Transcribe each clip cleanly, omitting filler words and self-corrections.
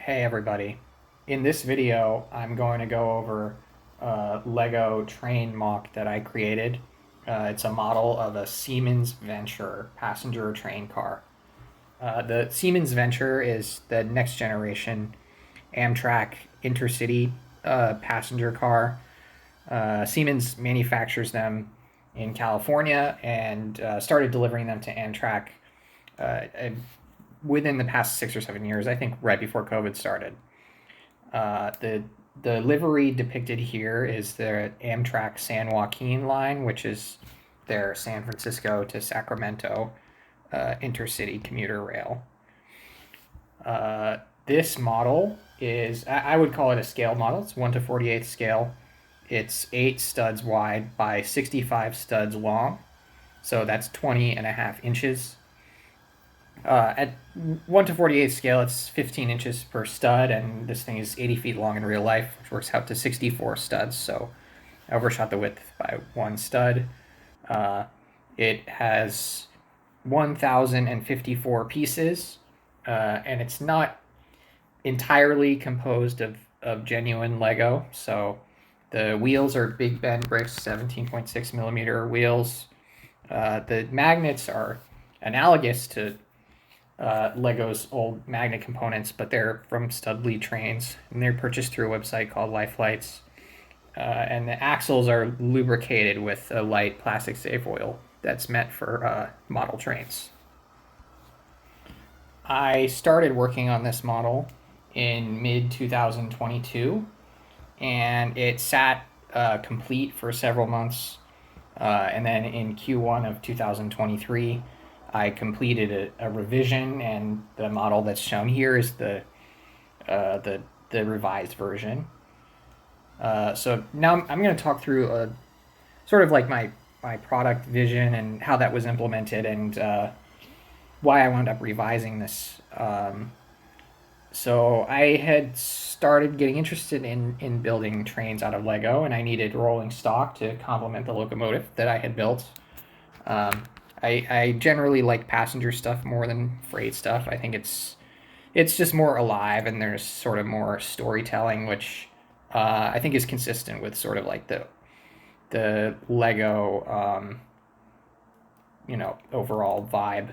Hey everybody. In this video, I'm going to go over a Lego train mock that I created. It's a model of a Siemens Venture passenger train car. The Siemens Venture is the next generation Amtrak intercity passenger car. Siemens manufactures them in California and started delivering them to Amtrak uh, within the past 6 or 7 years, I think right before COVID started. The livery depicted here is the Amtrak San Joaquin line, which is their San Francisco to Sacramento intercity commuter rail. This model is, I would call it a scale model. It's 1 to 48 scale. It's 8 studs wide by 65 studs long. So that's 20.5 inches. At 1 to 48 scale, it's 15 inches per stud, and this thing is 80 feet long in real life, which works out to 64 studs. So I overshot the width by 1 stud. It has 1,054 pieces, and it's not entirely composed of genuine Lego. So the wheels are Big Bend bricks, 17.6 millimeter wheels. The magnets are analogous to Lego's old magnet components, but they're from Studley trains, and they're purchased through a website called Lifelights. And the axles are lubricated with a light plastic safe oil that's meant for model trains. I started working on this model in mid 2022, and it sat complete for several months. And then in Q1 of 2023, I completed a revision, and the model that's shown here is the revised version. So now I'm going to talk through sort of like my product vision and how that was implemented, and why I wound up revising this. So I had started getting interested in building trains out of Lego, and I needed rolling stock to complement the locomotive that I had built. I generally like passenger stuff more than freight stuff. I think it's just more alive, and there's sort of more storytelling, which I think is consistent with sort of like the Lego overall vibe.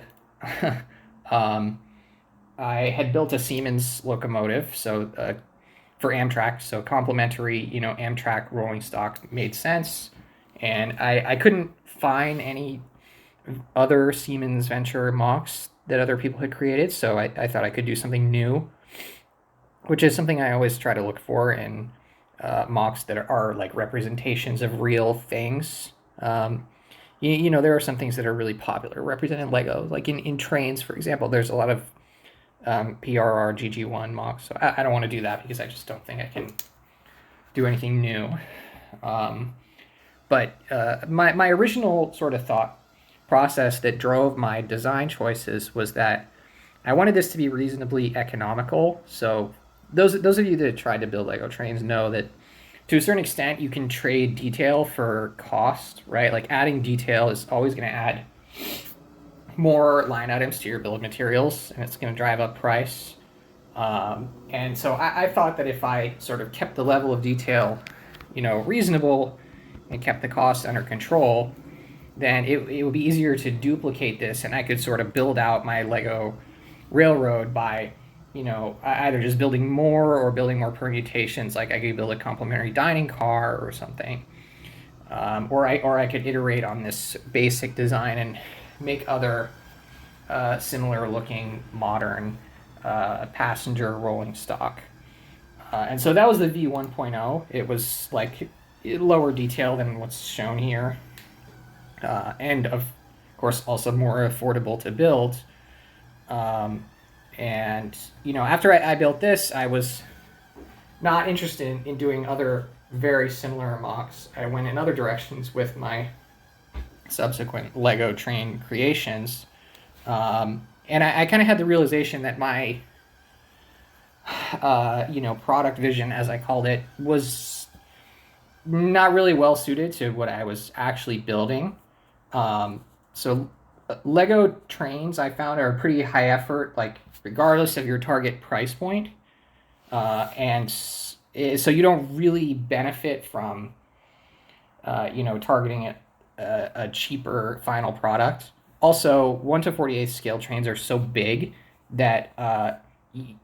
I had built a Siemens locomotive, so for Amtrak, so complementary, Amtrak rolling stock made sense, and I couldn't find any other Siemens Venture mocks that other people had created, so I thought I could do something new, which is something I always try to look for in mocks that are like representations of real things. There are some things that are really popular represented in Lego, like in trains, for example. There's a lot of PRR GG1 mocks, so I don't want to do that because I just don't think I can do anything new. But my original sort of thought process that drove my design choices was that I wanted this to be reasonably economical. So those of you that tried to build Lego trains know that to a certain extent you can trade detail for cost, right? Like adding detail is always going to add more line items to your bill of materials, and it's going to drive up price. And so I thought that if I sort of kept the level of detail, reasonable, and kept the cost under control, then it would be easier to duplicate this, and I could sort of build out my Lego railroad by, either just building more or building more permutations. Like I could build a complementary dining car or something, or I could iterate on this basic design and make other similar looking modern passenger rolling stock. And so that was the V 1.0. It was like lower detail than what's shown here. And of course also more affordable to build. And after I built this, I was not interested in doing other very similar mocks. I went in other directions with my subsequent Lego train creations. And I kind of had the realization that my product vision, as I called it, was not really well suited to what I was actually building. So Lego trains I found are pretty high effort, like regardless of your target price point. So you don't really benefit from targeting a cheaper final product. Also, 1 to 48 scale trains are so big that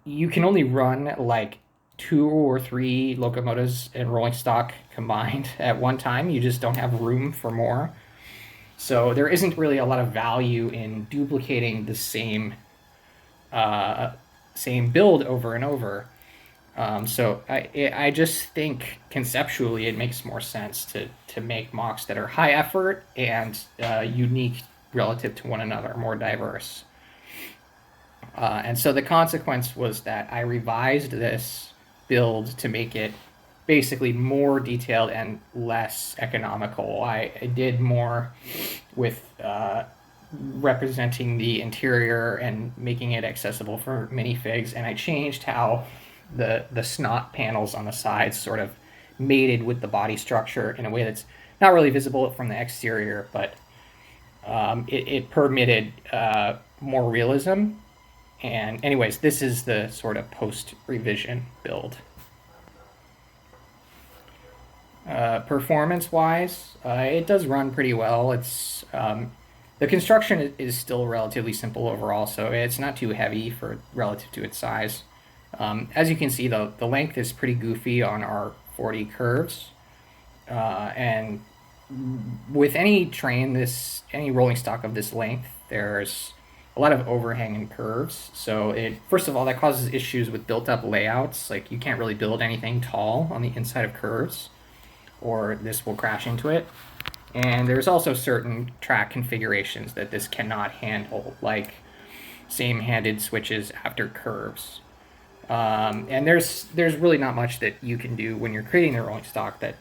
you can only run like 2 or 3 locomotives and rolling stock combined at one time. You just don't have room for more. So there isn't really a lot of value in duplicating the same build over and over. So I just think conceptually it makes more sense to make MOCs that are high effort and unique relative to one another, more diverse. And so the consequence was that I revised this build to make it basically more detailed and less economical. I did more with representing the interior and making it accessible for minifigs, and I changed how the snot panels on the sides sort of mated with the body structure in a way that's not really visible from the exterior, but it permitted more realism. And anyways, this is the sort of post-revision build. Performance-wise, it does run pretty well. It's the construction is still relatively simple overall, so it's not too heavy for relative to its size. As you can see, the length is pretty goofy on our 40 curves, and with any train, any rolling stock of this length, there's a lot of overhang and curves. So first of all, that causes issues with built-up layouts. Like you can't really build anything tall on the inside of curves, or this will crash into it. And there's also certain track configurations that this cannot handle, like same-handed switches after curves. And there's really not much that you can do when you're creating the rolling stock that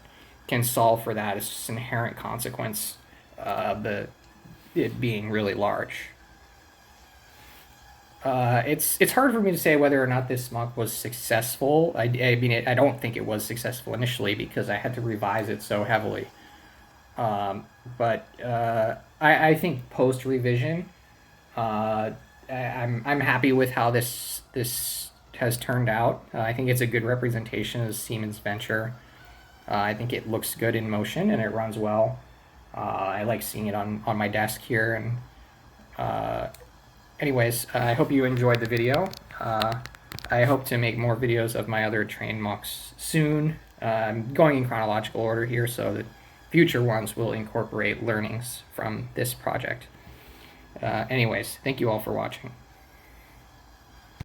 can solve for that. It's just an inherent consequence of it being really large. It's hard for me to say whether or not this MOC was successful. I mean, I don't think it was successful initially because I had to revise it so heavily. But I think post revision, I'm happy with how this has turned out. I think it's a good representation of the Siemens venture. I think it looks good in motion and it runs well. I like seeing it on my desk here. And anyways, I hope you enjoyed the video. I hope to make more videos of my other train MOCs soon. I'm going in chronological order here, so the future ones will incorporate learnings from this project. Anyways, thank you all for watching.